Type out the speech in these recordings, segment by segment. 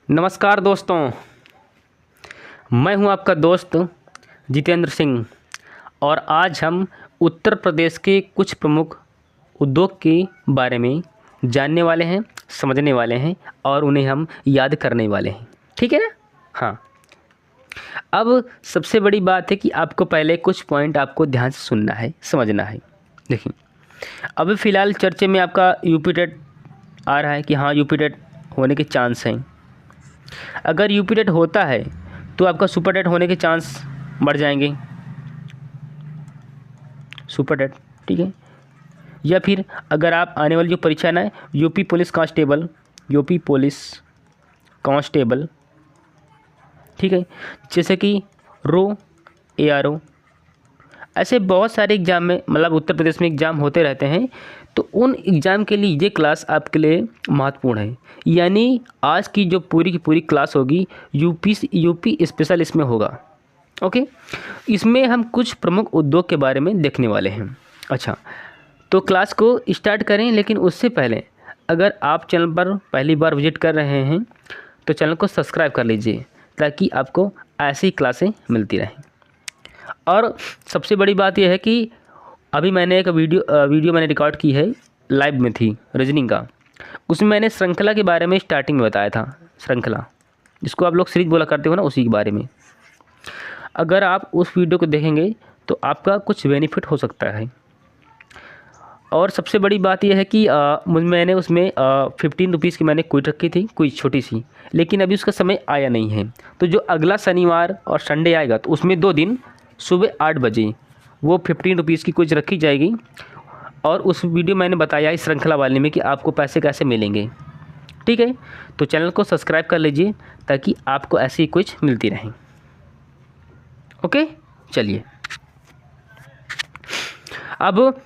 नमस्कार दोस्तों, मैं हूं आपका दोस्त जितेंद्र सिंह और आज हम उत्तर प्रदेश के कुछ प्रमुख उद्योग के बारे में जानने वाले हैं, समझने वाले हैं और उन्हें हम याद करने वाले हैं। ठीक है ना? हाँ। अब सबसे बड़ी बात है कि आपको पहले कुछ पॉइंट आपको ध्यान से सुनना है, समझना है। देखिए, अभी फ़िलहाल चर्चे में आपका यूपी टेट आ रहा है कि हाँ, यूपी टेट होने के चांस हैं। अगर यूपी टेट होता है तो आपका सुपर टेट होने के चांस बढ़ जाएंगे। सुपर टेट, ठीक है। या फिर अगर आप आने वाली जो परीक्षा है ना, यूपी पुलिस कांस्टेबल, ठीक है, जैसे कि रो, ARO, ऐसे बहुत सारे एग्ज़ाम में, मतलब उत्तर प्रदेश में एग्ज़ाम होते रहते हैं। तो उन एग्ज़ाम के लिए ये क्लास आपके लिए महत्वपूर्ण है। यानी आज की जो पूरी की पूरी क्लास होगी यूपी स्पेशल इसमें होगा। ओके, इसमें हम कुछ प्रमुख उद्योग के बारे में देखने वाले हैं। अच्छा, तो क्लास को स्टार्ट करें, लेकिन उससे पहले अगर आप चैनल पर पहली बार विजिट कर रहे हैं तो चैनल को सब्सक्राइब कर लीजिए ताकि आपको ऐसी क्लासें मिलती रहें। और सबसे बड़ी बात यह है कि अभी मैंने एक वीडियो मैंने रिकॉर्ड की है, लाइव में थी, रीजनिंग का। उसमें मैंने श्रृंखला के बारे में स्टार्टिंग में बताया था। श्रृंखला, जिसको आप लोग सीरीज बोला करते हो ना, उसी के बारे में। अगर आप उस वीडियो को देखेंगे तो आपका कुछ बेनिफिट हो सकता है। और सबसे बड़ी बात यह है कि मैंने उसमें 15 रुपीज़ की मैंने क्विज रखी थी, क्विज छोटी सी, लेकिन अभी उसका समय आया नहीं है। तो जो अगला शनिवार और संडे आएगा तो उसमें 2 दिन सुबह 8 बजे वो 15 रुपीज़ की क्विज रखी जाएगी। और उस वीडियो मैंने बताया इस श्रृंखला वाले में कि आपको पैसे कैसे मिलेंगे। ठीक है, तो चैनल को सब्सक्राइब कर लीजिए ताकि आपको ऐसी क्विज मिलती रहें। ओके, चलिए अब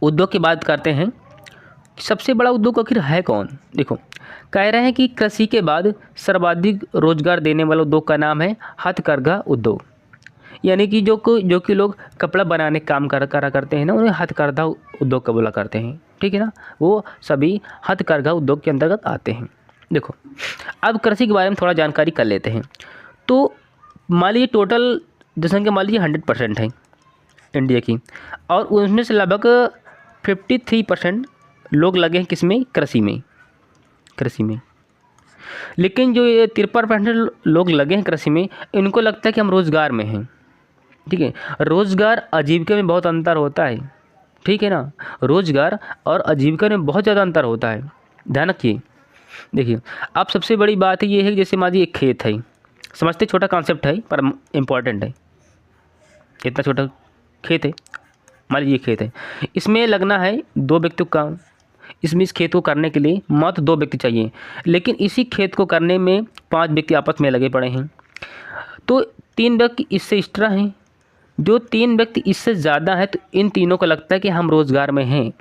उद्योग की बात करते हैं। सबसे बड़ा उद्योग आखिर है कौन? देखो, कह रहे हैं कि कृषि के बाद सर्वाधिक रोजगार देने वाला उद्योग का नाम है हथकरघा उद्योग। यानी कि जो कि लोग कपड़ा बनाने काम करा करते हैं ना, उन्हें हथकरघा उद्योग का बोला करते हैं। ठीक है ना, वो सभी हथकरघा उद्योग के अंतर्गत आते हैं। देखो, अब कृषि के बारे में थोड़ा जानकारी कर लेते हैं। तो मान लीजिए टोटल जनसंख्या मान लीजिए 100% है इंडिया की, और उसमें से लगभग 53% लोग लगे हैं किसमें? कृषि में। लेकिन जो ये 53% लोग लगे हैं कृषि में, इनको लगता है कि हम रोज़गार में हैं। ठीक है, रोज़गार आजीविका में बहुत अंतर होता है। ठीक है ना, रोज़गार और आजीविका में बहुत ज़्यादा अंतर होता है, ध्यान रखिए। देखिए, अब सबसे बड़ी बात ये है कि जैसे मान लीजिए एक खेत है, समझते छोटा कॉन्सेप्ट है पर इम्पॉर्टेंट है। इतना छोटा खेत है, मान लीजिए खेत है, इसमें लगना है 2 व्यक्ति का काम। इस खेत को करने के लिए मात्र 2 व्यक्ति चाहिए, लेकिन इसी खेत को करने में 5 व्यक्ति आपस में लगे पड़े हैं। तो 3 व्यक्ति इससे एक्स्ट्रा हैं। जो 3 व्यक्ति इससे ज़्यादा है तो इन तीनों को लगता है कि हम रोज़गार में हैं।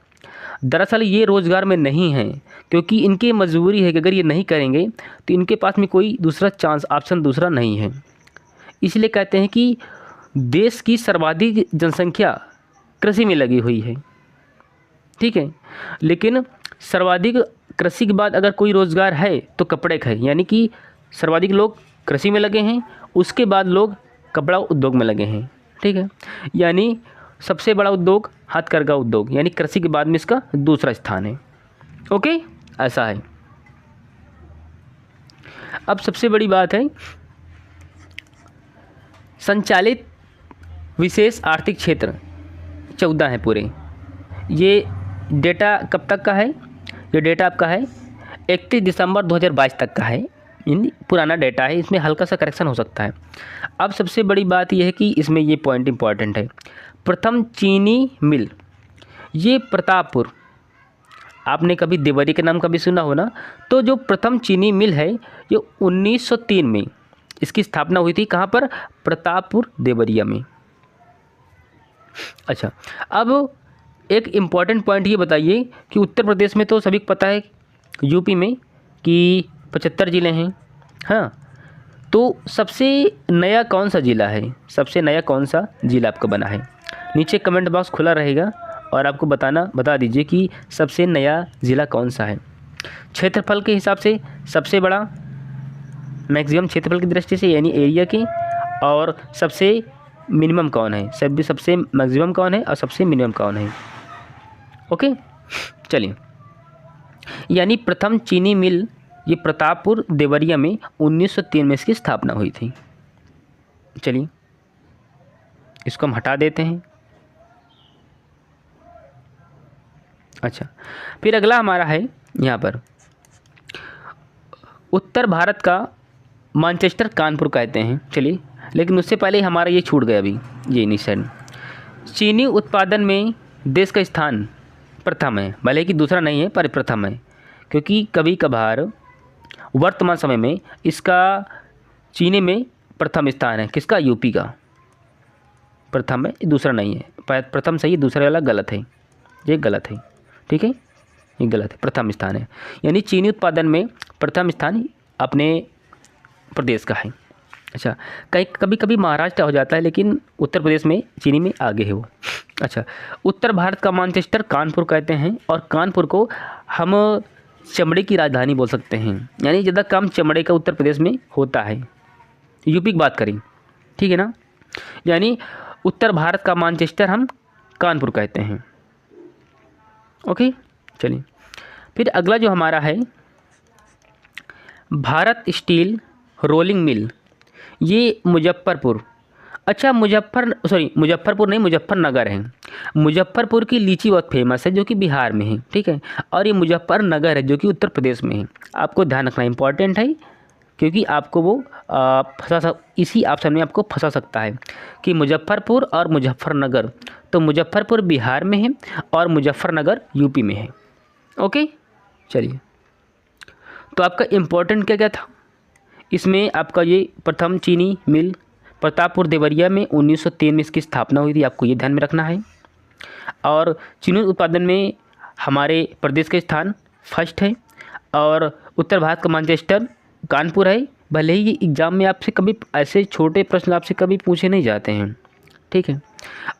दरअसल ये रोज़गार में नहीं हैं, क्योंकि इनकी मजबूरी है कि अगर ये नहीं करेंगे तो इनके पास में कोई दूसरा चांस, ऑप्शन दूसरा नहीं है। इसलिए कहते हैं कि देश की सर्वाधिक जनसंख्या कृषि में लगी हुई है। ठीक है, लेकिन सर्वाधिक कृषि के बाद अगर कोई रोज़गार है तो कपड़े का है। यानी कि सर्वाधिक लोग कृषि में लगे हैं, उसके बाद लोग कपड़ा उद्योग में लगे हैं। ठीक है, यानी सबसे बड़ा उद्योग हथकरघा उद्योग, यानी कृषि के बाद में इसका दूसरा स्थान है। ओके, ऐसा है। अब सबसे बड़ी बात है, संचालित विशेष आर्थिक क्षेत्र 14 है पूरे। ये डेटा कब तक का है? ये डेटा आपका है 31 दिसंबर 2022 तक का है। पुराना डेटा है, इसमें हल्का सा करेक्शन हो सकता है। अब सबसे बड़ी बात यह है कि इसमें ये पॉइंट इंपॉर्टेंट है। प्रथम चीनी मिल, ये प्रतापपुर, आपने कभी देवरी के नाम कभी सुना हो ना? तो जो प्रथम चीनी मिल है ये 1903 में इसकी स्थापना हुई थी। कहाँ पर? प्रतापपुर देवरिया में। अच्छा, अब एक इम्पॉर्टेंट पॉइंट ये बताइए कि उत्तर प्रदेश में तो सभी को पता है, यूपी में कि 75 ज़िले हैं। हाँ, तो सबसे नया कौन सा ज़िला है? सबसे नया कौन सा ज़िला आपका बना है? नीचे कमेंट बॉक्स खुला रहेगा और आपको बता दीजिए कि सबसे नया ज़िला कौन सा है। क्षेत्रफल के हिसाब से सबसे बड़ा मैक्सिमम क्षेत्रफल की दृष्टि से यानी एरिया की, और सबसे मिनिमम कौन है, सबसे मैक्सिमम कौन है और सबसे मिनिमम कौन है। ओके, चलिए। यानी प्रथम चीनी मिल ये प्रतापपुर देवरिया में 1903 में इसकी स्थापना हुई थी। चलिए इसको हम हटा देते हैं। अच्छा, फिर अगला हमारा है यहाँ पर उत्तर भारत का मैनचेस्टर कानपुर कहते हैं। चलिए, लेकिन उससे पहले हमारा ये छूट गया अभी, ये निशान। चीनी उत्पादन में देश का स्थान प्रथम है, भले कि दूसरा नहीं है पर प्रथम है, क्योंकि कभी कभार वर्तमान समय में इसका चीनी में प्रथम स्थान है। किसका? यूपी का प्रथम है, दूसरा नहीं है। प्रथम सही, दूसरा वाला गलत है, ये गलत है। ठीक है, ये गलत है, प्रथम स्थान है। यानी चीनी उत्पादन में प्रथम स्थान अपने प्रदेश का है। अच्छा, कहीं कभी कभी महाराष्ट्र हो जाता है, लेकिन उत्तर प्रदेश में चीनी में आगे है वो। अच्छा, उत्तर भारत का मैनचेस्टर कानपुर कहते हैं, और कानपुर को हम चमड़े की राजधानी बोल सकते हैं। यानी ज़्यादा काम चमड़े का उत्तर प्रदेश में होता है, यूपी की बात करें, ठीक है ना। यानी उत्तर भारत का मैनचेस्टर हम कानपुर कहते हैं। ओके, चलिए फिर अगला जो हमारा है भारत स्टील रोलिंग मिल, ये मुजफ्फरपुर। अच्छा, मुजफ्फरपुर नहीं, मुजफ्फरनगर है। मुजफ्फरपुर की लीची बहुत फेमस है, जो कि बिहार में है, ठीक है। और ये मुजफ्फरनगर है, जो कि उत्तर प्रदेश में है। आपको ध्यान रखना इंपॉर्टेंट है, क्योंकि आपको वो इसी ऑप्शन में आपको फंसा सकता है कि मुजफ्फरपुर और मुजफ्फरनगर। तो मुजफ्फरपुर बिहार में है और मुजफ्फरनगर यूपी में है। ओके, चलिए, तो आपका इम्पोर्टेंट क्या क्या था इसमें? आपका ये प्रथम चीनी मिल प्रतापपुर देवरिया में 1903 में इसकी स्थापना हुई थी, आपको ये ध्यान में रखना है। और चीनी उत्पादन में हमारे प्रदेश का स्थान फर्स्ट है, और उत्तर भारत का मैनचेस्टर कानपुर है। भले ही एग्ज़ाम में आपसे कभी ऐसे छोटे प्रश्न आपसे कभी पूछे नहीं जाते हैं, ठीक है।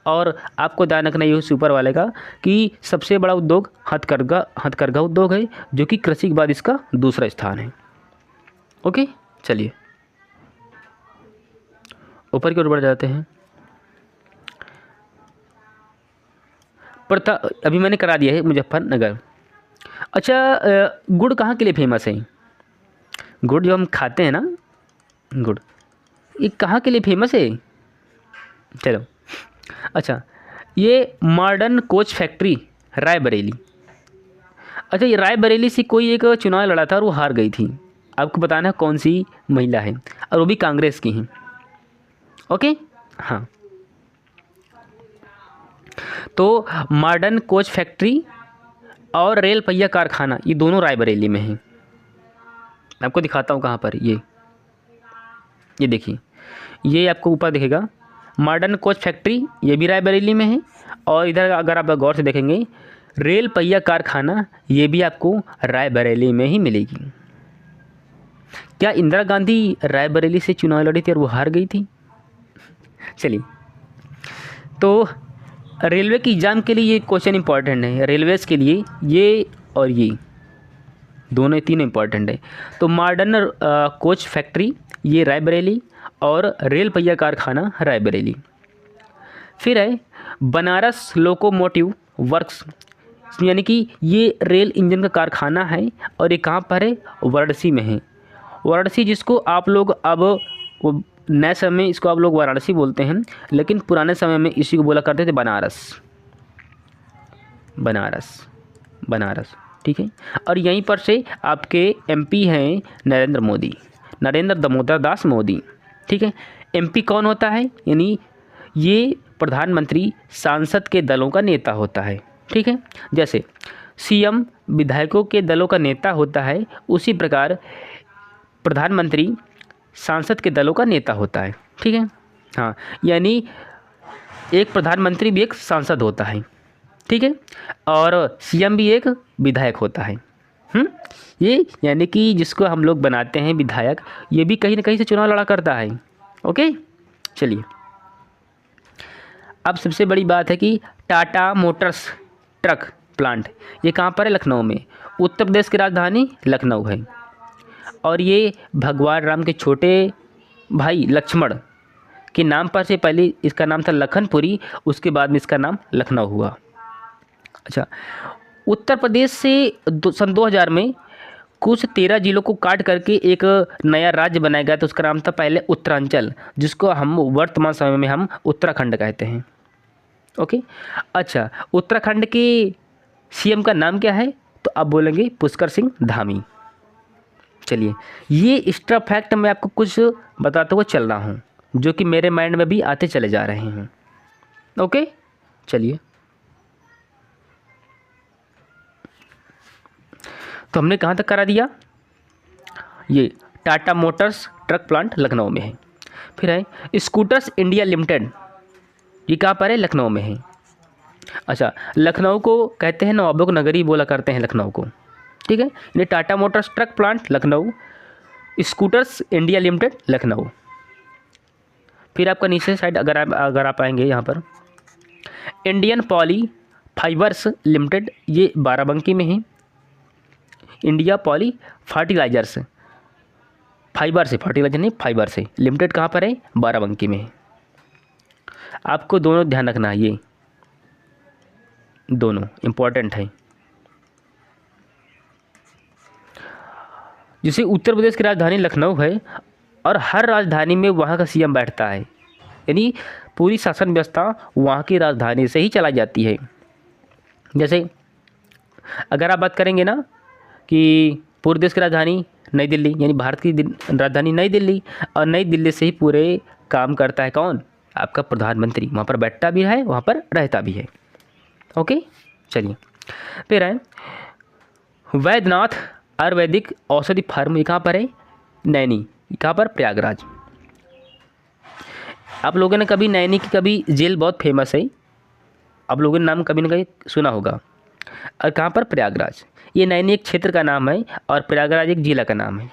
और आपको ध्यान रखना ये सुपर वाले का कि सबसे बड़ा उद्योग हथकरघा उद्योग है, जो कि कृषि के बाद इसका दूसरा स्थान है। ओके, चलिए ऊपर की ओर बढ़ जाते हैं। अभी मैंने करा दिया है मुजफ्फरनगर। अच्छा, गुड़ कहाँ के लिए फेमस है? गुड़ जो हम खाते हैं ना, गुड़, ये कहाँ के लिए फेमस है? चलो, अच्छा, ये मॉडर्न कोच फैक्ट्री रायबरेली। अच्छा, ये रायबरेली से कोई एक चुनाव लड़ा था और वो हार गई थी। आपको बताना है कौन सी महिला है, और वो भी कांग्रेस की हैं। ओके, हाँ, तो मॉडर्न कोच फैक्ट्री और रेल पहिया कारखाना, ये दोनों रायबरेली में हैं। मैं आपको दिखाता हूँ कहाँ पर। ये देखिए, ये आपको ऊपर दिखेगा मॉडर्न कोच फैक्ट्री, ये भी रायबरेली में है। और इधर अगर आप गौर से देखेंगे रेल पहिया कारखाना, ये भी आपको रायबरेली में ही मिलेगी। क्या इंदिरा गांधी रायबरेली से चुनाव लड़ी थी और वो हार गई थी? चलिए, तो रेलवे की एग्ज़ाम के लिए ये क्वेश्चन इंपॉर्टेंट है। रेलवेज़ के लिए ये और ये दोनों तीनों इंपॉर्टेंट है। तो मॉडर्न कोच फैक्ट्री ये रायबरेली, और रेल पहिया कारखाना रायबरेली। फिर है बनारस लोकोमोटिव वर्क्स, यानी कि ये रेल इंजन का कारखाना है, और ये कहाँ पर है? वाराणसी में है। वाराणसी, जिसको आप लोग अब नए समय में इसको आप लोग वाराणसी बोलते हैं, लेकिन पुराने समय में इसी को बोला करते थे बनारस, ठीक है। और यहीं पर से आपके एमपी हैं नरेंद्र दामोदर दास मोदी, ठीक है। एमपी कौन होता है? यानी ये प्रधानमंत्री सांसद के दलों का नेता होता है, ठीक है। जैसे सीएम विधायकों के दलों का नेता होता है, उसी प्रकार प्रधानमंत्री सांसद के दलों का नेता होता है, ठीक है। हाँ, यानी एक प्रधानमंत्री भी एक सांसद होता है, ठीक है, और सीएम भी एक विधायक होता है। ये यानी कि जिसको हम लोग बनाते हैं विधायक, ये भी कहीं ना कहीं से चुनाव लड़ा करता है। ओके, चलिए, अब सबसे बड़ी बात है कि टाटा मोटर्स ट्रक प्लांट, ये कहाँ पर है? लखनऊ में। उत्तर प्रदेश की राजधानी लखनऊ है। और ये भगवान राम के छोटे भाई लक्ष्मण के नाम पर से पहले इसका नाम था लखनपुरी, उसके बाद में इसका नाम लखनऊ हुआ। अच्छा, उत्तर प्रदेश से सन 2000 में कुछ 13 जिलों को काट करके एक नया राज्य बनाया गया, तो उसका नाम था पहले उत्तरांचल, जिसको हम वर्तमान समय में हम उत्तराखंड कहते हैं। ओके, अच्छा, उत्तराखंड के सीएम का नाम क्या है? तो आप बोलेंगे पुष्कर सिंह धामी। चलिए, ये एक्स्ट्रा फैक्ट मैं आपको कुछ बताते हुए चल रहा हूँ, जो कि मेरे माइंड में भी आते चले जा रहे हैं। ओके, चलिए, तो हमने कहाँ तक करा दिया? ये Tata Motors truck plant Lucknow में है। फिर है स्कूटर्स इंडिया लिमिटेड, ये कहाँ पर है? लखनऊ में है। अच्छा, लखनऊ को कहते हैं नवाबों की नगरी बोला करते हैं लखनऊ को, ठीक है। ये Tata Motors truck plant Lucknow, scooters India limited Lucknow. फिर आपका नीचे साइड अगर आप आएंगे यहाँ पर, इंडियन पॉली फाइबर्स लिमिटेड, ये बाराबंकी में है। इंडिया पॉली फर्टिलाइजर्स, फाइबर से, फर्टिलाइजर नहीं फाइबर से, लिमिटेड कहाँ पर है? बाराबंकी में है। आपको दोनों ध्यान रखना है, ये दोनों इम्पोर्टेंट है। जैसे उत्तर प्रदेश की राजधानी लखनऊ है और हर राजधानी में वहाँ का सीएम बैठता है, यानी पूरी शासन व्यवस्था वहाँ की राजधानी से ही चलाई जाती है। जैसे अगर आप बात करेंगे ना कि पूरे देश की राजधानी नई दिल्ली, यानी भारत की राजधानी नई दिल्ली, और नई दिल्ली से ही पूरे काम करता है कौन? आपका प्रधानमंत्री। वहाँ पर बैठता भी है, वहाँ पर रहता भी है। ओके, चलिए, फिर है वैद्यनाथ आयुर्वेदिक औषधि फार्म, ये कहाँ पर है? नैनी, कहाँ पर? प्रयागराज। आप लोगों ने कभी नैनी की कभी जेल बहुत फेमस है, आप लोगों ने नाम कभी ना कभी सुना होगा। और कहाँ पर? प्रयागराज। ये नैनी एक क्षेत्र का नाम है और प्रयागराज एक जिला का नाम है,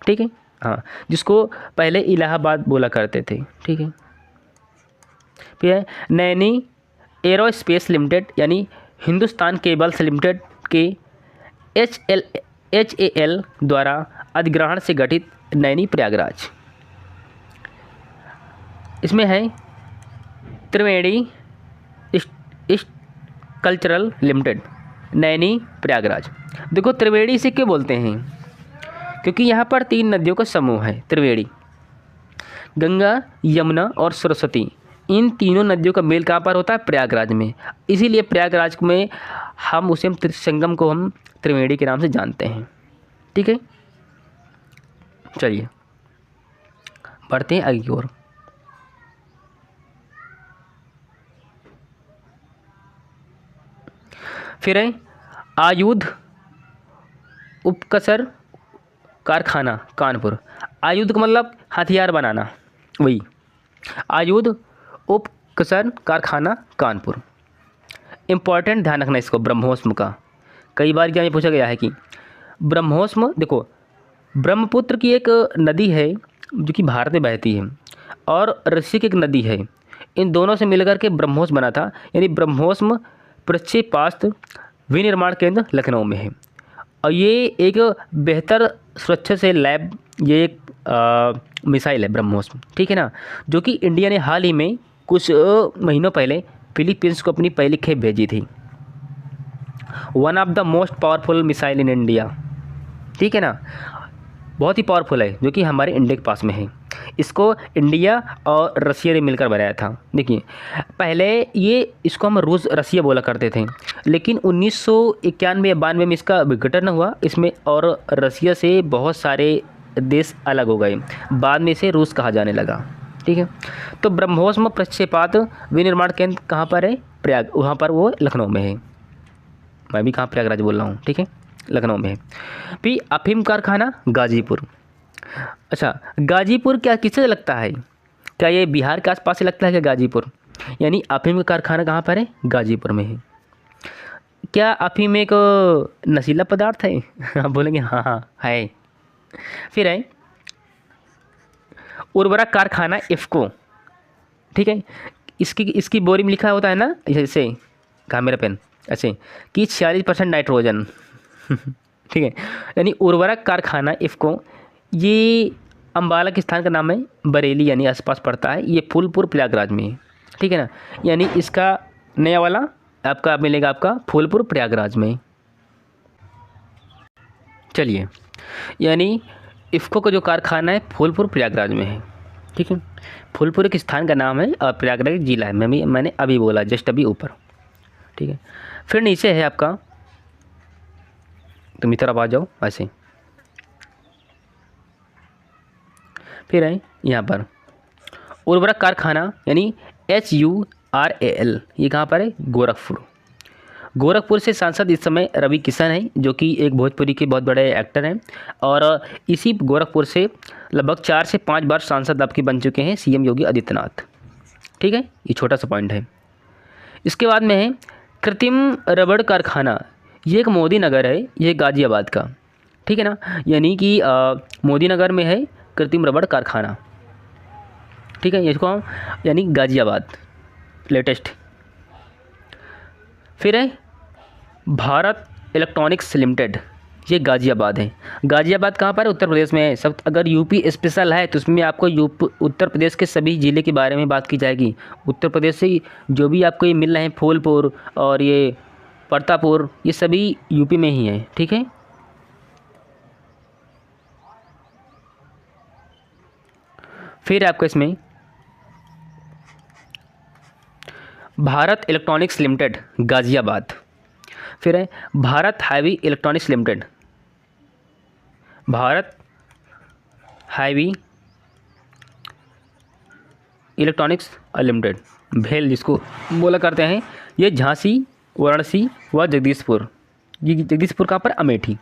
ठीक है। हाँ, जिसको पहले इलाहाबाद बोला करते थे, ठीक है। फिर है नैनी एरोस्पेस लिमिटेड, यानी हिंदुस्तान केबल्स लिमिटेड के HAL द्वारा अधिग्रहण से गठित नैनी प्रयागराज। इसमें है त्रिवेणी कल्चरल लिमिटेड, नैनी प्रयागराज। देखो, त्रिवेणी से क्यों बोलते हैं? क्योंकि यहाँ पर 3 नदियों का समूह है, त्रिवेणी, गंगा, यमुना और सरस्वती। इन तीनों नदियों का मेल कहाँ पर होता है? प्रयागराज में। इसीलिए प्रयागराज में हम उसे संगम को हम त्रिवेणी के नाम से जानते हैं, ठीक है। चलिए, बढ़ते हैं आगे की ओर। फिर है आयुध उपकसर कारखाना कानपुर। आयुध का मतलब हथियार बनाना, वही आयुध उपकसर कारखाना कानपुर। इम्पॉर्टेंट, ध्यान रखना इसको, ब्रह्मोस्म का। कई बार क्या पूछा गया है कि ब्रह्मोस्म, देखो ब्रह्मपुत्र की एक नदी है जो कि भारत में बहती है, और रस्सी की एक नदी है, इन दोनों से मिलकर के ब्रह्मोस बना था। यानी ब्रह्मोस्म प्रक्षेपास्त्र विनिर्माण केंद्र लखनऊ में है, और ये एक बेहतर सुरक्षा से लैब, ये एक मिसाइल है ब्रह्मोस, ठीक है ना, जो कि इंडिया ने हाल ही में कुछ महीनों पहले फिलीपींस को अपनी पहली खेप भेजी थी। One of the most powerful missile in India, ठीक है ना, बहुत ही पावरफुल है, जो कि हमारे इंडिया के पास में है। इसको इंडिया और रसिया ने मिलकर बनाया था। देखिए, पहले ये इसको हम रूस रसिया बोला करते थे, लेकिन 1991 या 92 में इसका विघटन हुआ इसमें, और रसिया से बहुत सारे देश अलग हो गए, बाद में इसे रूस कहा जाने लगा, ठीक है। तो ब्रह्मोस प्रक्षेपात विनिर्माण केंद्र कहाँ पर है? प्रयाग, वहाँ पर वो लखनऊ में है। मैं भी कहाँ प्रयागराज बोल रहा हूँ, ठीक है, लखनऊ में है। फिर अफीम कारखाना गाजीपुर। अच्छा, गाजीपुर क्या किससे लगता है? क्या ये बिहार के आसपास से लगता है क्या गाजीपुर? यानी अफीम का कारखाना कहाँ पर है? गाजीपुर में है। क्या अफीम एक नशीला पदार्थ है? आप बोलेंगे हाँ हाँ है। फिर है उर्वरक कारखाना इफ्को, ठीक है। इसकी बोरी में लिखा होता है ना, जैसे कहा मेरा पेन, ऐसे कि 46% नाइट्रोजन ठीक है। यानी उर्वरक कारखाना इफ़को, ये अम्बाला के स्थान का नाम है बरेली, यानी आसपास पड़ता है। ये फूलपुर प्रयागराज में है, ठीक है ना। यानी इसका नया वाला आपका मिलेगा आपका फूलपुर प्रयागराज में। चलिए, यानी इफ़को का जो कारखाना है फूलपुर प्रयागराज में है, ठीक है। फूलपुर एक स्थान का नाम है और प्रयागराज जिला है। मैंने अभी बोला, जस्ट अभी ऊपर, ठीक है। फिर नीचे है आपका, तुम इधर अब आ जाओ ऐसे। फिर है यहाँ पर उर्वरक कारखाना, यानी HURAL, ये कहाँ पर है? गोरखपुर। गोरखपुर से सांसद इस समय रवि किशन हैं, जो कि एक भोजपुरी के बहुत बड़े एक्टर हैं, और इसी गोरखपुर से लगभग 4 से 5 बार सांसद आपके बन चुके हैं CM योगी आदित्यनाथ, ठीक है। ये छोटा सा पॉइंट है। इसके बाद में है कृत्रिम रबड़ कारखाना, ये एक मोदी नगर है, ये गाज़ियाबाद का, ठीक है ना। यानी कि मोदी नगर में है कृत्रिम रबड़ कारखाना, ठीक है। इसको हम यानी गाज़ियाबाद लेटेस्ट। फिर है भारत इलेक्ट्रॉनिक्स लिमिटेड, ये गाज़ियाबाद है। गाज़ियाबाद कहाँ पर है? उत्तर प्रदेश में है। सब अगर यूपी स्पेशल है तो उसमें आपको उत्तर प्रदेश के सभी ज़िले के बारे में बात की जाएगी। उत्तर प्रदेश से जो भी आपको ये मिल रहे हैं, फूलपुर और ये प्रतापपुर, ये सभी यूपी में ही हैं, ठीक है। फिर आपको इसमें भारत इलेक्ट्रॉनिक्स लिमिटेड गाज़ियाबाद। फिर है Bharat heavy electronics limited, Bharat heavy electronics limited, भेल जिसको बोला करते हैं, ये झांसी, वाराणसी व जगदीशपुर। ये जगदीशपुर कहाँ पर? अमेठी।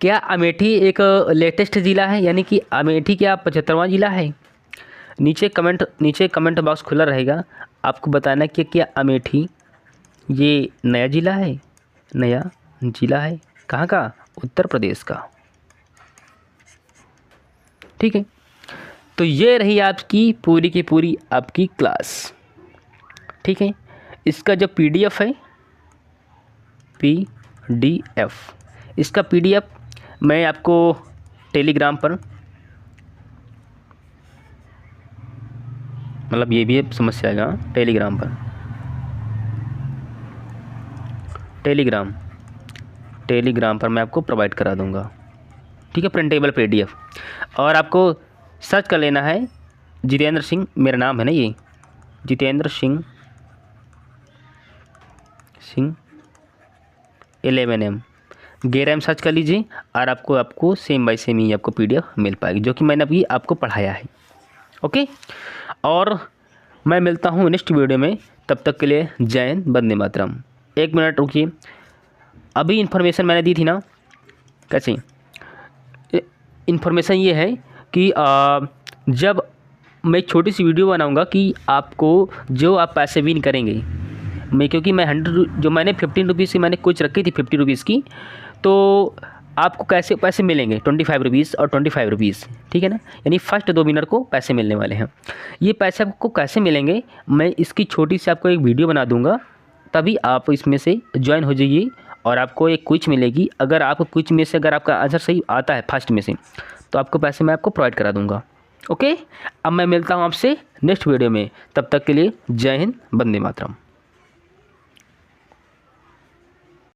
क्या अमेठी एक लेटेस्ट ज़िला है? यानी कि अमेठी क्या 75वां ज़िला है? नीचे कमेंट बॉक्स खुला रहेगा, आपको बताना कि क्या अमेठी ये नया ज़िला है? नया ज़िला है कहाँ का? उत्तर प्रदेश का, ठीक है। तो ये रही आपकी पूरी की पूरी आपकी क्लास, ठीक है। इसका जो PDF है, PDF, इसका PDF मैं आपको टेलीग्राम पर, मतलब ये भी समस्या आएगा, टेलीग्राम पर, टेलीग्राम पर मैं आपको प्रोवाइड करा दूंगा, ठीक है, प्रिंटेबल PDF। और आपको सर्च कर लेना है जितेंद्र सिंह, मेरा नाम है ना ये, जितेंद्र सिंह 11M गेरम सर्च कर लीजिए और आपको सेम बाय सेम ही आपको PDF मिल पाएगी, जो कि मैंने अभी आपको पढ़ाया है, ओके। और मैं मिलता हूँ नेक्स्ट वीडियो में, तब तक के लिए जय हिंद, वंदे मातरम। 1 मिनट रुकिए, अभी इन्फॉर्मेशन मैंने दी थी ना, कैसे इन्फॉर्मेशन ये है कि जब मैं एक छोटी सी वीडियो बनाऊंगा कि आपको जो आप पैसे विन करेंगे, क्योंकि मैं 100 जो मैंने 15 रुपीज़ की मैंने कुछ रखी थी 50 रुपीज़ की, तो आपको कैसे पैसे मिलेंगे 25 रुपीज़ और 25 रुपीज़, ठीक है ना। यानी फर्स्ट 2 विनर को पैसे मिलने वाले हैं। ये पैसे आपको कैसे मिलेंगे, मैं इसकी छोटी सी आपको एक वीडियो बना दूंगा, तभी आप इसमें से ज्वाइन हो जाइए और आपको एक क्विज मिलेगी। अगर आप क्विज में से अगर आपका आंसर सही आता है फर्स्ट में से, तो आपको पैसे मैं आपको प्रोवाइड करा दूंगा, ओके। अब मैं मिलता हूँ आपसे नेक्स्ट वीडियो में, तब तक के लिए जय हिंद, वंदे मातरम।